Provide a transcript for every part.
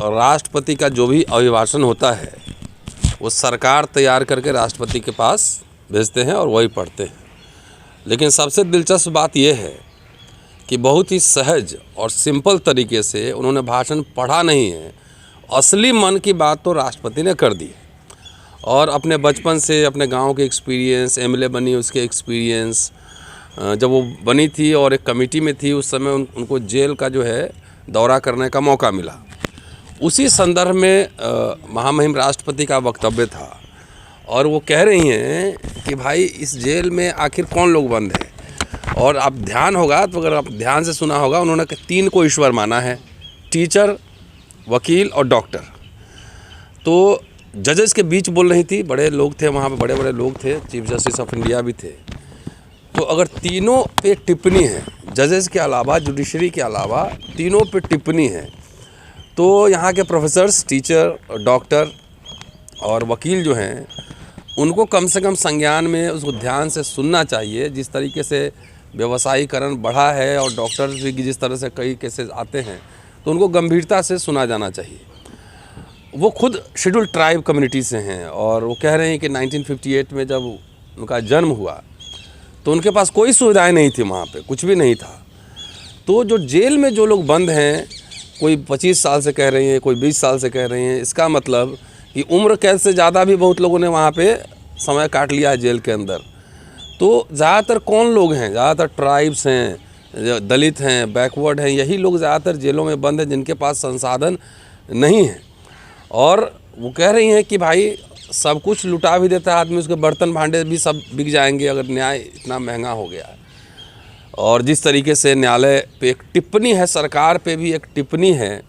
राष्ट्रपति का जो भी अभिभाषण होता है वो सरकार तैयार करके राष्ट्रपति के पास भेजते हैं और वही पढ़ते हैं। लेकिन सबसे दिलचस्प बात यह है कि बहुत ही सहज और सिंपल तरीके से उन्होंने भाषण पढ़ा नहीं है, असली मन की बात तो राष्ट्रपति ने कर दी। और अपने बचपन से अपने गांव के एक्सपीरियंस, एमएलए बनी उसके एक्सपीरियंस, जब वो बनी थी और एक कमेटी में थी उस समय उनको जेल का जो है दौरा करने का मौका मिला। उसी संदर्भ में महामहिम राष्ट्रपति का वक्तव्य था और वो कह रही हैं कि भाई इस जेल में आखिर कौन लोग बंद है। और आप ध्यान होगा तो अगर आप ध्यान से सुना होगा, उन्होंने 3 को ईश्वर माना है, टीचर, वकील और डॉक्टर। तो जजेस के बीच बोल रही थी, बड़े लोग थे वहाँ पे, बड़े बड़े लोग थे, चीफ जस्टिस ऑफ इंडिया भी थे। तो अगर तीनों पे टिप्पणी है, जजेस के अलावा, जुडिशरी के अलावा तीनों पे टिप्पणी है, तो यहाँ के प्रोफेसर्स, टीचर, डॉक्टर और वकील जो हैं उनको कम से कम संज्ञान में उसको ध्यान से सुनना चाहिए। जिस तरीके से व्यवसायीकरण बढ़ा है और डॉक्टर्स भी जिस तरह से कई केसेस आते हैं तो उनको गंभीरता से सुना जाना चाहिए। वो खुद शेड्यूल ट्राइब कम्युनिटी से हैं और वो कह रहे हैं कि 1958 में जब उनका जन्म हुआ तो उनके पास कोई सुविधाएं नहीं थी, वहाँ पे कुछ भी नहीं था। तो जो जेल में जो लोग बंद हैं, कोई 25 साल से कह रही हैं, कोई 20 साल से कह रही हैं, इसका मतलब कि उम्र कैद से ज़्यादा भी बहुत लोगों ने वहाँ पे समय काट लिया है जेल के अंदर। तो ज़्यादातर कौन लोग हैं? ज़्यादातर ट्राइब्स हैं, दलित हैं, बैकवर्ड हैं, यही लोग ज़्यादातर जेलों में बंद हैं जिनके पास संसाधन नहीं हैं। और वो कह रही हैं कि भाई सब कुछ लुटा भी देता है आदमी, उसके बर्तन भांडे भी सब बिक जाएंगे अगर न्याय इतना महंगा हो गया है। और जिस तरीके से न्यायालय पे एक टिप्पणी है, सरकार पे भी एक टिप्पणी है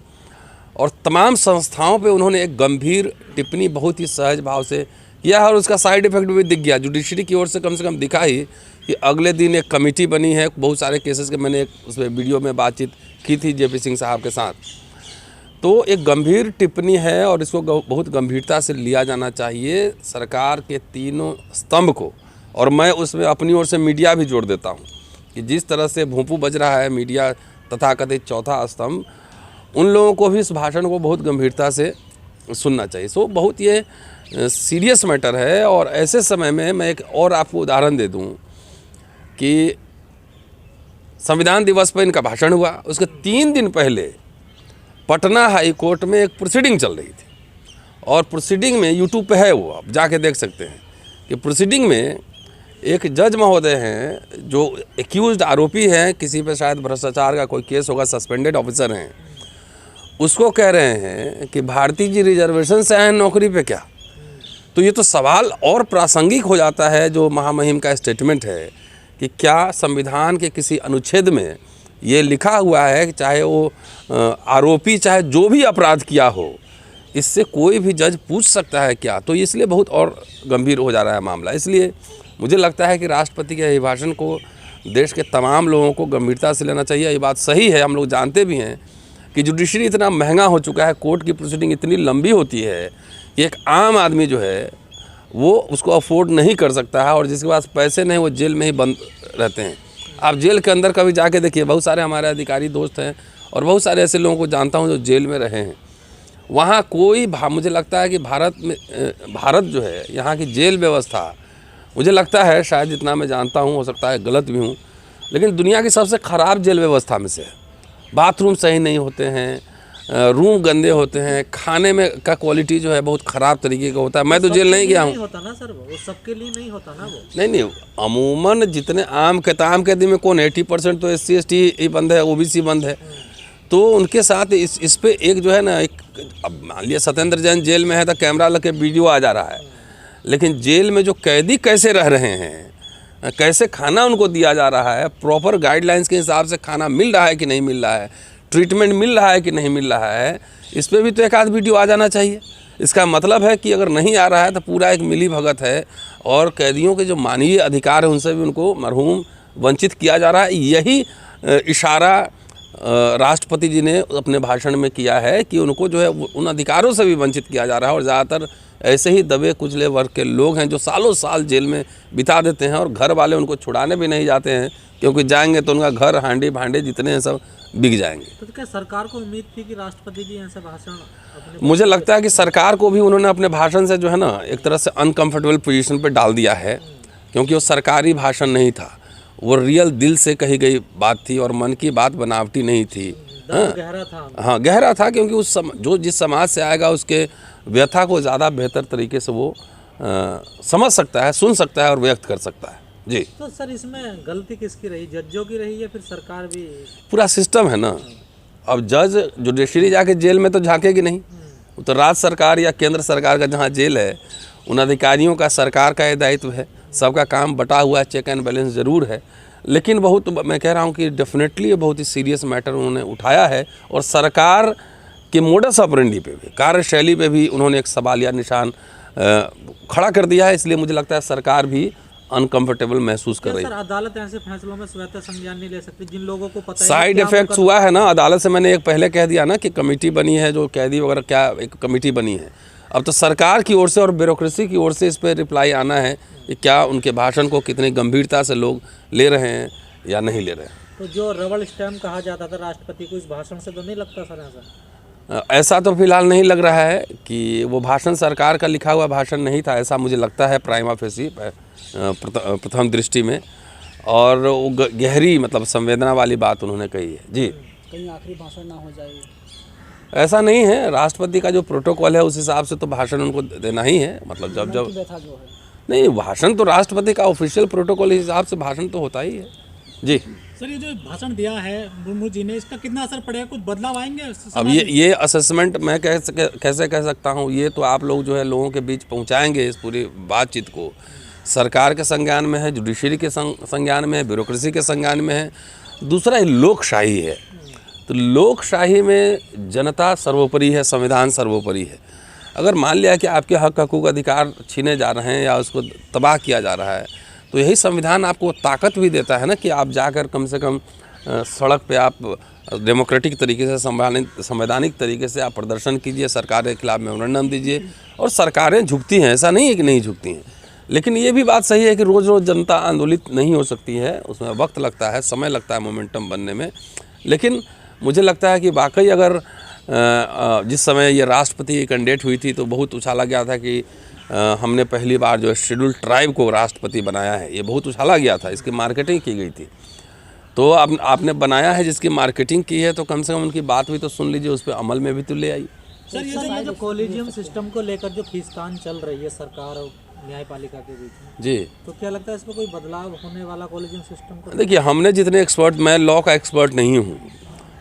और तमाम संस्थाओं पे उन्होंने एक गंभीर टिप्पणी बहुत ही सहज भाव से किया है और उसका साइड इफ़ेक्ट भी दिख गया। जुडिशरी की ओर से कम दिखा ही कि अगले दिन एक कमेटी बनी है, बहुत सारे केसेस के मैंने उसमें वीडियो में बातचीत की थी जेपी सिंह साहब के साथ। तो एक गंभीर टिप्पणी है और इसको बहुत गंभीरता से लिया जाना चाहिए सरकार के तीनों स्तंभ को। और मैं उसमें अपनी ओर से मीडिया भी जोड़ देता हूँ कि जिस तरह से भोंपू बज रहा है मीडिया तथाकथित चौथा स्तंभ, उन लोगों को भी इस भाषण को बहुत गंभीरता से सुनना चाहिए। सो बहुत ये सीरियस मैटर है। और ऐसे समय में मैं एक और आपको उदाहरण दे दूं कि संविधान दिवस पर इनका भाषण हुआ, उसके 3 दिन पहले पटना हाई कोर्ट में एक प्रोसीडिंग चल रही थी और प्रोसीडिंग में यूट्यूब पे है, वो आप जाके देख सकते हैं कि प्रोसीडिंग में एक जज महोदय हैं जो एक्यूज्ड आरोपी हैं, किसी पे शायद भ्रष्टाचार का कोई केस होगा, सस्पेंडेड ऑफिसर हैं, उसको कह रहे हैं कि भारती जी रिजर्वेशन से आए नौकरी पे क्या। तो ये तो सवाल और प्रासंगिक हो जाता है जो महामहिम का स्टेटमेंट है कि क्या संविधान के किसी अनुच्छेद में ये लिखा हुआ है कि चाहे वो आरोपी चाहे जो भी अपराध किया हो, इससे कोई भी जज पूछ सकता है क्या। तो इसलिए बहुत और गंभीर हो जा रहा है मामला। इसलिए मुझे लगता है कि राष्ट्रपति के अभिभाषण को देश के तमाम लोगों को गंभीरता से लेना चाहिए। ये बात सही है, हम लोग जानते भी हैं कि जुडिशरी इतना महंगा हो चुका है, कोर्ट की प्रोसीडिंग इतनी लंबी होती है कि एक आम आदमी जो है वो उसको अफोर्ड नहीं कर सकता है और जिसके पास पैसे नहीं वो जेल में ही बंद रहते हैं। आप जेल के अंदर कभी जाके देखिए, बहुत सारे हमारे अधिकारी दोस्त हैं और बहुत सारे ऐसे लोगों को जानता हूँ जो जेल में रहे हैं। वहाँ कोई मुझे लगता है कि भारत जो है, यहाँ की जेल व्यवस्था मुझे लगता है, शायद जितना मैं जानता हूँ, हो सकता है गलत भी हूँ, लेकिन दुनिया की सबसे ख़राब जेल व्यवस्था में से है। बाथरूम सही नहीं होते हैं, रूम गंदे होते हैं, खाने में का क्वालिटी जो है बहुत ख़राब तरीके का होता है। मैं तो जेल नहीं गया हूँ। होता ना सर, वो सबके लिए नहीं होता ना वो। नहीं, अमूमन जितने आम कहते में कौन 80% तो SC ST ही बंद है, OBC बंद है। तो उनके साथ इस पे एक जो है ना, एक अब मान लिया सत्येंद्र जैन जेल में है तो कैमरा लग के वीडियो आ जा रहा है, लेकिन जेल में जो कैदी कैसे रह रहे हैं, कैसे खाना उनको दिया जा रहा है, प्रॉपर गाइडलाइंस के हिसाब से खाना मिल रहा है कि नहीं मिल रहा है, ट्रीटमेंट मिल रहा है कि नहीं मिल रहा है, इस पर भी तो एक आध वीडियो आ जाना चाहिए। इसका मतलब है कि अगर नहीं आ रहा है तो पूरा एक मिली भगत है और कैदियों के जो मानवीय अधिकार है उनसे भी उनको मरहूम वंचित किया जा रहा है। यही इशारा राष्ट्रपति जी ने अपने भाषण में किया है कि उनको जो है उन अधिकारों से भी वंचित किया जा रहा है और ज़्यादातर ऐसे ही दबे कुचले वर्ग के लोग हैं जो सालों साल जेल में बिता देते हैं और घर वाले उनको छुड़ाने भी नहीं जाते हैं, क्योंकि जाएंगे तो उनका घर, हांडी भांडे जितने हैं सब बिक जाएंगे। तो क्या सरकार को उम्मीद थी कि राष्ट्रपति जी ऐसे भाषण अपने मुझे लगता है कि सरकार को भी उन्होंने अपने भाषण से जो है ना एक तरह से अनकंफर्टेबल पोजीशन पे डाल दिया है, क्योंकि वो सरकारी भाषण नहीं था, वो रियल दिल से कही गई बात थी और मन की बात बनावटी नहीं थी। दर्द गहरा था। हाँ, गहरा था, क्योंकि उस जो जिस समाज से आएगा उसके व्यथा को ज़्यादा बेहतर तरीके से वो समझ सकता है, सुन सकता है और व्यक्त कर सकता है। जी। तो सर इसमें गलती किसकी रही, जजों की रही या फिर सरकार भी? पूरा सिस्टम है ना। अब जज जुडिशरी जाके जेल में तो झांकेगी नहीं, तो राज्य सरकार या केंद्र सरकार का जहाँ जेल है उन अधिकारियों का, सरकार का ये दायित्व है। सबका काम बटा हुआ है, चेक एंड बैलेंस ज़रूर है, लेकिन बहुत मैं कह रहा हूँ कि डेफिनेटली ये बहुत ही सीरियस मैटर उन्होंने उठाया है और सरकार के मोडस ऑपरेंडी पे भी, कार्यशैली पे भी उन्होंने एक सवालिया निशान खड़ा कर दिया है। इसलिए मुझे लगता है सरकार भी अनकंफर्टेबल महसूस कर रही है। सर अदालत ऐसे फैसलों में स्वतः संज्ञान नहीं ले सकती जिन लोगों को पता है साइड इफेक्ट्स हुआ है ना अदालत से। मैंने एक पहले कह दिया ना कि कमेटी बनी है जो कैदी वगैरह, क्या एक कमेटी बनी है। अब तो सरकार की ओर से और ब्यूरोक्रेसी की ओर से इस पर रिप्लाई आना है कि क्या उनके भाषण को कितनी गंभीरता से लोग ले रहे हैं या नहीं ले रहे हैं। तो जो रबड़ स्टैम्प कहा जाता था राष्ट्रपति को, इस भाषण से तो नहीं लगता सर ऐसा? ऐसा तो फिलहाल नहीं लग रहा है कि वो भाषण सरकार का लिखा हुआ भाषण नहीं था, ऐसा मुझे लगता है प्राइमा फेसी प्रथम दृष्टि में। और वो गहरी मतलब संवेदना वाली बात उन्होंने कही है। जी। कहीं आखिरी भाषण ना हो जाए ऐसा नहीं है, राष्ट्रपति का जो प्रोटोकॉल है उस हिसाब से तो भाषण उनको देना ही है। मतलब जब जो है नहीं, भाषण तो राष्ट्रपति का ऑफिशियल प्रोटोकॉल के हिसाब से भाषण तो होता ही है। जी सर, ये जो भाषण दिया है मुर्मू जी ने, इसका कितना असर पड़ेगा, कुछ बदलाव आएंगे? अब ये असेसमेंट मैं कैसे कह सकता हूँ, ये तो आप लोग जो है लोगों के बीच पहुँचाएंगे इस पूरी बातचीत को। सरकार के संज्ञान में है, जुडिशरी के संज्ञान में है, ब्यूरोक्रेसी के संज्ञान में है। दूसरा लोकशाही है, तो लोकशाही में जनता सर्वोपरि है, संविधान सर्वोपरि है। अगर मान लिया कि आपके हक हकूक अधिकार छीने जा रहे हैं या उसको तबाह किया जा रहा है, तो यही संविधान आपको ताकत भी देता है ना कि आप जाकर कम से कम सड़क पे आप डेमोक्रेटिक तरीके से, संवैधानिक तरीके से आप प्रदर्शन कीजिए, सरकार के खिलाफ मेमोरेंडम दीजिए। और सरकारें झुकती हैं, ऐसा नहीं है कि नहीं झुकती हैं, लेकिन ये भी बात सही है कि रोज़ रोज़ जनता आंदोलित नहीं हो सकती है, उसमें वक्त लगता है, समय लगता है मोमेंटम बनने में। लेकिन मुझे लगता है कि वाकई अगर जिस समय ये राष्ट्रपति की कैंडिडेट हुई थी तो बहुत उछाला गया था कि हमने पहली बार जो है शेड्यूल्ड ट्राइब को राष्ट्रपति बनाया है, ये बहुत उछाला गया था, इसकी मार्केटिंग की गई थी। तो अब आपने बनाया है, जिसकी मार्केटिंग की है, तो कम से कम उनकी बात भी तो सुन लीजिए, उस पर अमल में भी तो ले आई। सर ये जो कॉलेजियम सिस्टम को लेकर जो खींचतान चल रही है सरकार और न्यायपालिका के बीच में, जी, तो क्या लगता है इस पर कोई बदलाव होने वाला कॉलेजियम सिस्टम को? देखिए, हमने जितने एक्सपर्ट, मैं लॉ का एक्सपर्ट नहीं हूँ,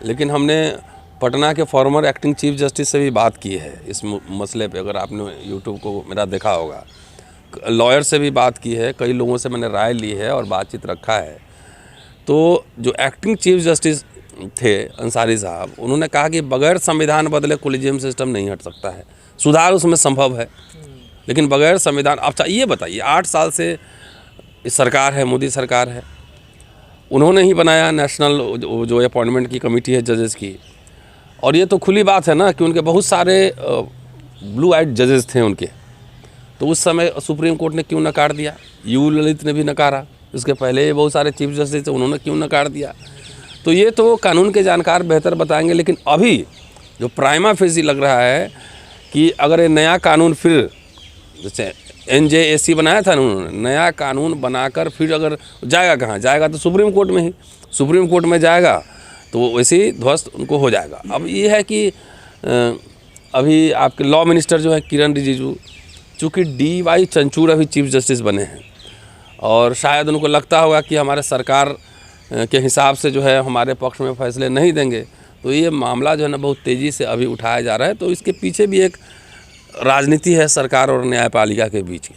लेकिन हमने पटना के फॉर्मर एक्टिंग चीफ जस्टिस से भी बात की है इस मसले पे। अगर आपने यूट्यूब को मेरा देखा होगा, लॉयर से भी बात की है, कई लोगों से मैंने राय ली है और बातचीत रखा है। तो जो एक्टिंग चीफ जस्टिस थे अंसारी साहब, उन्होंने कहा कि बगैर संविधान बदले कॉलेजियम सिस्टम नहीं हट सकता है, सुधार उसमें संभव है, लेकिन बगैर संविधान। अच्छा ये बताइए, 8 साल से इस सरकार है, मोदी सरकार है, उन्होंने ही बनाया नेशनल जो अपॉइंटमेंट की कमेटी है जजेस की, और ये तो खुली बात है ना कि उनके बहुत सारे ब्लू आइड जजेस थे उनके, तो उस समय सुप्रीम कोर्ट ने क्यों नकार दिया? यू ललित ने भी नकारा, उसके पहले ये बहुत सारे चीफ जस्टिस थे, उन्होंने क्यों नकार दिया? तो ये तो कानून के जानकार बेहतर बताएंगे। लेकिन अभी जो प्राइमा फेसी लग रहा है कि अगर ये नया कानून फिर, जैसे NJAC बनाया था ना उन्होंने, नया कानून बनाकर फिर अगर जाएगा, कहाँ जाएगा? तो सुप्रीम कोर्ट में ही, सुप्रीम कोर्ट में जाएगा तो वैसे ही ध्वस्त उनको हो जाएगा। अब ये है कि अभी आपके लॉ मिनिस्टर जो है किरण रिजिजू, चूँकि DY चंचूड़ अभी चीफ जस्टिस बने हैं और शायद उनको लगता होगा कि हमारे सरकार के हिसाब से जो है हमारे पक्ष में फैसले नहीं देंगे, तो ये मामला जो है ना बहुत तेज़ी से अभी उठाया जा रहा है। तो इसके पीछे भी एक राजनीति है सरकार और न्यायपालिका के बीच की।